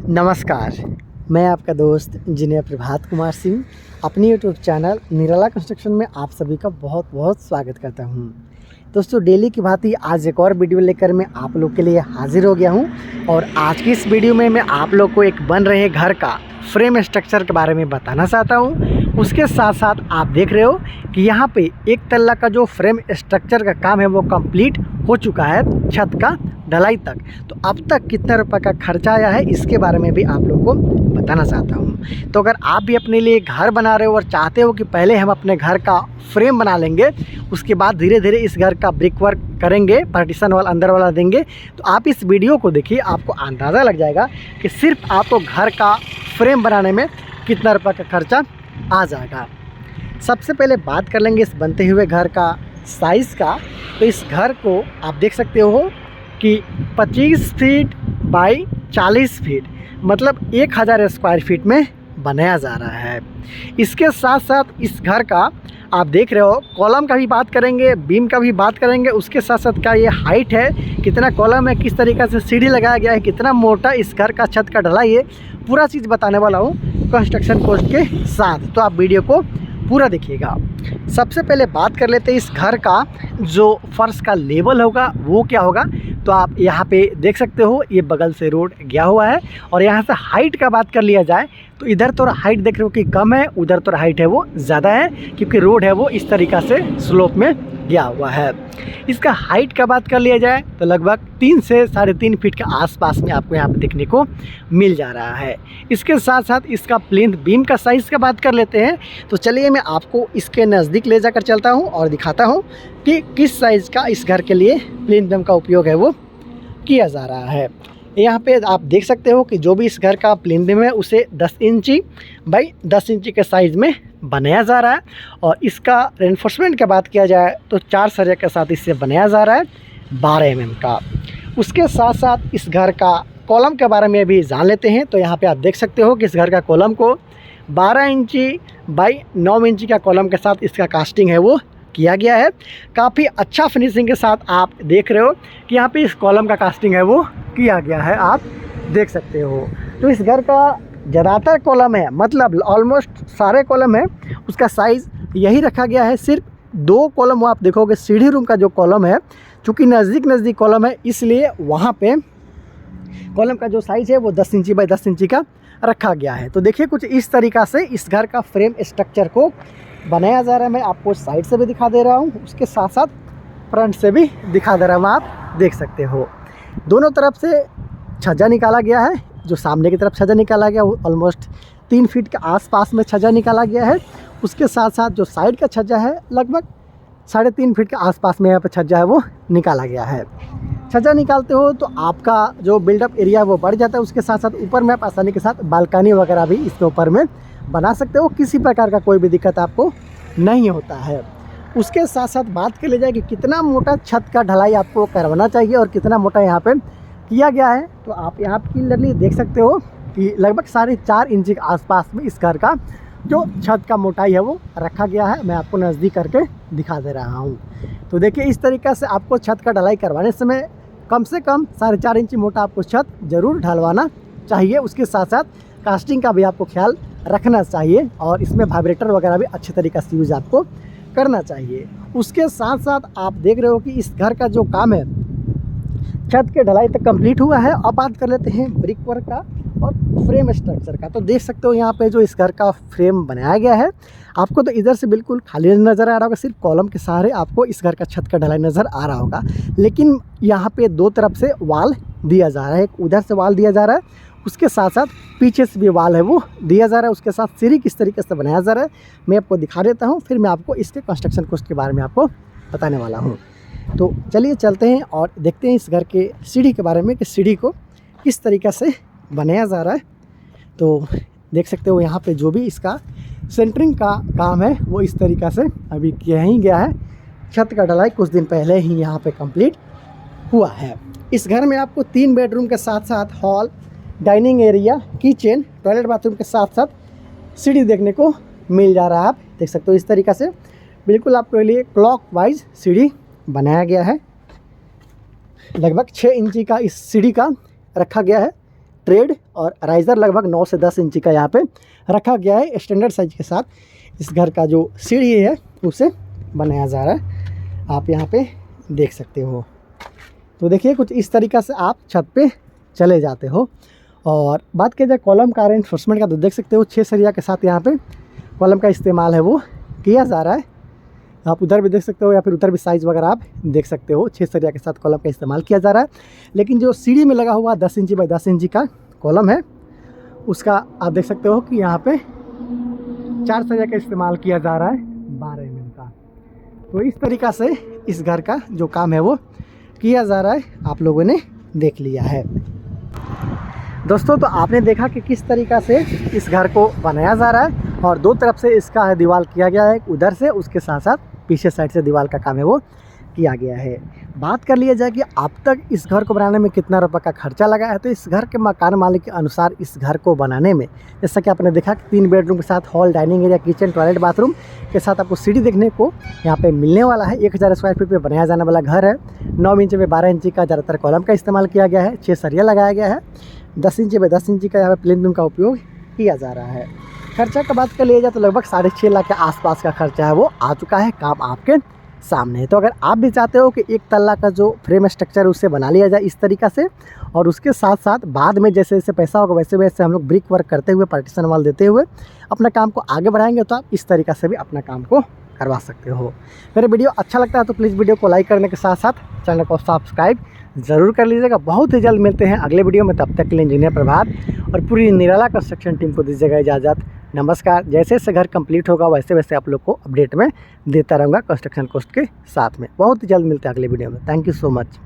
नमस्कार, मैं आपका दोस्त इंजीनियर प्रभात कुमार सिंह अपनी यूट्यूब चैनल निराला कंस्ट्रक्शन में आप सभी का बहुत बहुत स्वागत करता हूं। दोस्तों, डेली की भांति आज एक और वीडियो लेकर मैं आप लोग के लिए हाजिर हो गया हूं और आज की इस वीडियो में मैं आप लोग को एक बन रहे घर का फ्रेम स्ट्रक्चर के बारे में बताना चाहता हूं। उसके साथ साथ आप देख रहे हो कि यहाँ पे एक तल्ला का जो फ्रेम स्ट्रक्चर का काम है वो कंप्लीट हो चुका है, छत का ढलाई तक। तो अब तक कितना रुपए का खर्चा आया है इसके बारे में भी आप लोग को बताना चाहता हूँ। तो अगर आप भी अपने लिए घर बना रहे हो और चाहते हो कि पहले हम अपने घर का फ्रेम बना लेंगे, उसके बाद धीरे धीरे इस घर का ब्रिक वर्क करेंगे, पार्टीशन वाला अंदर वाला देंगे, तो आप इस वीडियो को देखिए, आपको अंदाज़ा लग जाएगा कि सिर्फ आपको घर का फ्रेम बनाने में कितना रुपये का खर्चा आ जाएगा। सबसे पहले बात कर लेंगे इस बनते हुए घर का साइज़ का। तो इस घर को आप देख सकते हो कि 25 फीट बाई 40 फीट, मतलब 1000 स्क्वायर फीट में बनाया जा रहा है। इसके साथ साथ इस घर का आप देख रहे हो कॉलम का भी बात करेंगे, बीम का भी बात करेंगे, उसके साथ साथ का ये हाइट है, कितना कॉलम है, किस तरीक़े से सीढ़ी लगाया गया है, कितना मोटा इस घर का छत का ढलाई है, पूरा चीज़ बताने वाला हूँ कंस्ट्रक्शन कॉस्ट के साथ। तो आप वीडियो को पूरा देखिएगा। सबसे पहले बात कर लेते हैं इस घर का जो फर्श का लेवल होगा वो क्या होगा। तो आप यहाँ पे देख सकते हो ये बगल से रोड गया हुआ है और यहाँ से हाइट का बात कर लिया जाए तो इधर तो हाइट देख रहे हो कि कम है, उधर तो हाइट है वो ज़्यादा है, क्योंकि रोड है वो इस तरीक़ा से स्लोप में गया हुआ है। इसका हाइट का बात कर लिया जाए तो लगभग 3 से 3.5 फीट के आसपास में आपको यहाँ पे देखने को मिल जा रहा है। इसके साथ साथ इसका प्लिंथ बीम का साइज़ का बात कर लेते हैं। तो चलिए मैं आपको इसके नज़दीक ले जाकर चलता हूँ और दिखाता हूँ कि किस साइज़ का इस घर के लिए प्लिंथ बीम का उपयोग है वो किया जा रहा है। यहाँ पे आप देख सकते हो कि जो भी इस घर का प्लिंथ बीम है उसे 10 इंची बाई 10 इंची के साइज़ में बनाया जा रहा है और इसका रेनफोर्समेंट की बात किया जाए तो 4 सरिया के साथ इससे बनाया जा रहा है 12 mm का। उसके साथ साथ इस घर का कॉलम के बारे में भी जान लेते हैं। तो यहाँ पे आप देख सकते हो कि इस घर का कॉलम को 12 इंची बाई 9 इंची का कॉलम के साथ इसका कास्टिंग है वो किया गया है। काफ़ी अच्छा फिनिशिंग के साथ आप देख रहे हो कि यहाँ पे इस कॉलम का कास्टिंग है वो किया गया है, आप देख सकते हो। तो इस घर का ज़्यादातर कॉलम है, मतलब ऑलमोस्ट सारे कॉलम है, उसका साइज़ यही रखा गया है। सिर्फ 2 कॉलम वो आप देखोगे सीढ़ी रूम का जो कॉलम है, चूँकि नज़दीक कॉलम है इसलिए वहाँ पे कॉलम का जो साइज़ है वो 10 इंची बाई 10 इंची का रखा गया है। तो देखिए कुछ इस तरीक़ा से इस घर का फ्रेम स्ट्रक्चर को बनाया जा रहा है। मैं आपको साइड से भी दिखा दे रहा हूँ, उसके साथ साथ फ्रंट से भी दिखा दे रहा हूँ, आप देख सकते हो। दोनों तरफ से छज्जा निकाला गया है। जो सामने की तरफ छज्जा निकाला गया वो ऑलमोस्ट 3 फीट के आसपास में छज्जा निकाला गया है। उसके साथ साथ जो साइड का छज्जा है लगभग 3.5 फीट के आसपास में यहाँ पर छज्जा है वो निकाला गया है। छज्जा निकालते हो तो आपका जो बिल्डअप एरिया वो बढ़ जाता है। उसके साथ साथ ऊपर में आप आसानी के साथ बालकनी वगैरह भी इसके ऊपर में बना सकते हो, किसी प्रकार का कोई भी दिक्कत आपको नहीं होता है। उसके साथ साथ बात कर ली जाए कि कितना मोटा छत का ढलाई आपको करवाना चाहिए और कितना मोटा यहाँ पे किया गया है। तो आप यहाँ क्लियरली देख सकते हो कि लगभग 4.5 इंची के आसपास में इस घर का जो छत का मोटाई है वो रखा गया है। मैं आपको नज़दीक करके दिखा दे रहा हूँ। तो देखिए इस तरीक़े से आपको छत का ढलाई करवाने समय कम से कम 4.5 इंची मोटा आपको छत ज़रूर ढलवाना चाहिए। उसके साथ साथ कास्टिंग का भी आपको ख्याल रखना चाहिए और इसमें वाइब्रेटर वगैरह भी अच्छे तरीक़े से यूज़ आपको करना चाहिए। उसके साथ साथ आप देख रहे हो कि इस घर का जो काम है छत के ढलाई तक कंप्लीट हुआ है। अब बात कर लेते हैं ब्रिक वर्क का और फ्रेम स्ट्रक्चर का। तो देख सकते हो यहाँ पे जो इस घर का फ्रेम बनाया गया है, आपको तो इधर से बिल्कुल खाली नज़र आ रहा होगा, सिर्फ कॉलम के सहारे आपको इस घर का छत का ढलाई नज़र आ रहा होगा। लेकिन यहाँ पे 2 तरफ से वाल दिया जा रहा है, एक उधर से वाल दिया जा रहा है, उसके साथ साथ पीछे से भी वाल है वो दिया जा रहा है। उसके साथ सीढ़ी किस तरीके से बनाया जा रहा है मैं आपको दिखा देता हूँ, फिर मैं आपको इसके कंस्ट्रक्शन कॉस्ट के बारे में आपको बताने वाला हूँ। तो चलिए चलते हैं और देखते हैं इस घर के सीढ़ी के बारे में कि सीढ़ी को किस तरीक़े से बनाया जा रहा है। तो देख सकते हो यहाँ पे जो भी इसका सेंटरिंग का काम है वो इस तरीक़ा से अभी किया ही गया है। छत का ढलाई कुछ दिन पहले ही यहाँ पे कंप्लीट हुआ है। इस घर में आपको 3 बेडरूम के साथ साथ hall, dining area, kitchen, toilet, bathroom के साथ साथ सीढ़ी देखने को मिल जा रहा है। आप देख सकते हो इस तरीक़े से बिल्कुल आपके लिए क्लॉक वाइज सीढ़ी बनाया गया है। लगभग 6 इंची का इस सीढ़ी का रखा गया है ट्रेड और राइज़र लगभग 9 से 10 इंची का यहाँ पे रखा गया है। स्टैंडर्ड साइज के साथ इस घर का जो सीढ़ी है उसे बनाया जा रहा है, आप यहाँ पे देख सकते हो। तो देखिए कुछ इस तरीक़ा से आप छत पे चले जाते हो। और बात किया जाए कॉलम का रेनफोर्समेंट का, तो देख सकते हो 6 सरिया के साथ यहाँ पे कॉलम का इस्तेमाल है वो किया जा रहा है। आप उधर भी देख सकते हो या फिर उधर भी साइज़ वगैरह आप देख सकते हो। 6 सरिया के साथ कॉलम का इस्तेमाल किया जा रहा है। लेकिन जो सीढ़ी में लगा हुआ 10 इंची बाई 10 इंची का कॉलम है उसका आप देख सकते हो कि यहाँ पे 4 सरिया का इस्तेमाल किया जा रहा है 12 mm का। तो इस तरीक़ा से इस घर का जो काम है वो किया जा रहा है, आप लोगों ने देख लिया है। दोस्तों तो आपने देखा कि किस तरीक़ा से इस घर को बनाया जा रहा है और 2 तरफ से इसका दीवार किया गया है, उधर से उसके साथ साथ पीछे साइड से दीवार का काम है वो किया गया है। बात कर लिया जाए कि अब तक इस घर को बनाने में कितना रुपए का खर्चा लगा है, तो इस घर के मकान मालिक के अनुसार इस घर को बनाने में, जैसा कि आपने देखा कि 3 बेडरूम के साथ hall, dining area, kitchen, toilet, bathroom के साथ आपको सीढ़ी देखने को यहाँ पे मिलने वाला है। 1000 स्क्वायर फीट पे बनाया जाने वाला घर है। 9 इंच पे 12 इंची का ज़्यादातर कॉलम का इस्तेमाल किया गया है। 6 सरिया लगाया गया है। 10 इंच पे 10 इंची का यहाँ पे प्लेन बीम का उपयोग किया जा रहा है। खर्चा का बात कर लिया जाए तो लगभग 6.5 लाख के आसपास का खर्चा है वो आ चुका है। काम आपके सामने है। तो अगर आप भी चाहते हो कि एक तल्ला का जो फ्रेम स्ट्रक्चर उससे बना लिया जाए इस तरीक़ा से, और उसके साथ साथ बाद में जैसे जैसे पैसा होगा वैसे वैसे हम लोग ब्रिक वर्क करते हुए, पार्टीशन वाल देते हुए अपना काम को आगे बढ़ाएंगे, तो आप इस तरीक़ा से भी अपना काम को करवा सकते हो। मेरे वीडियो अच्छा लगता है तो प्लीज़ वीडियो को लाइक करने के साथ साथ चैनल को सब्सक्राइब ज़रूर कर लीजिएगा। बहुत ही जल्द मिलते हैं अगले वीडियो में, तब तक के लिए इंजीनियर प्रभात और पूरी निराला कंस्ट्रक्शन टीम को दीजिएगा इजाज़त। नमस्कार। जैसे जैसे घर कंप्लीट होगा वैसे वैसे आप लोग को अपडेट में देता रहूँगा कंस्ट्रक्शन कॉस्ट के साथ में। बहुत ही जल्द मिलते हैं अगले वीडियो में। Thank you so much.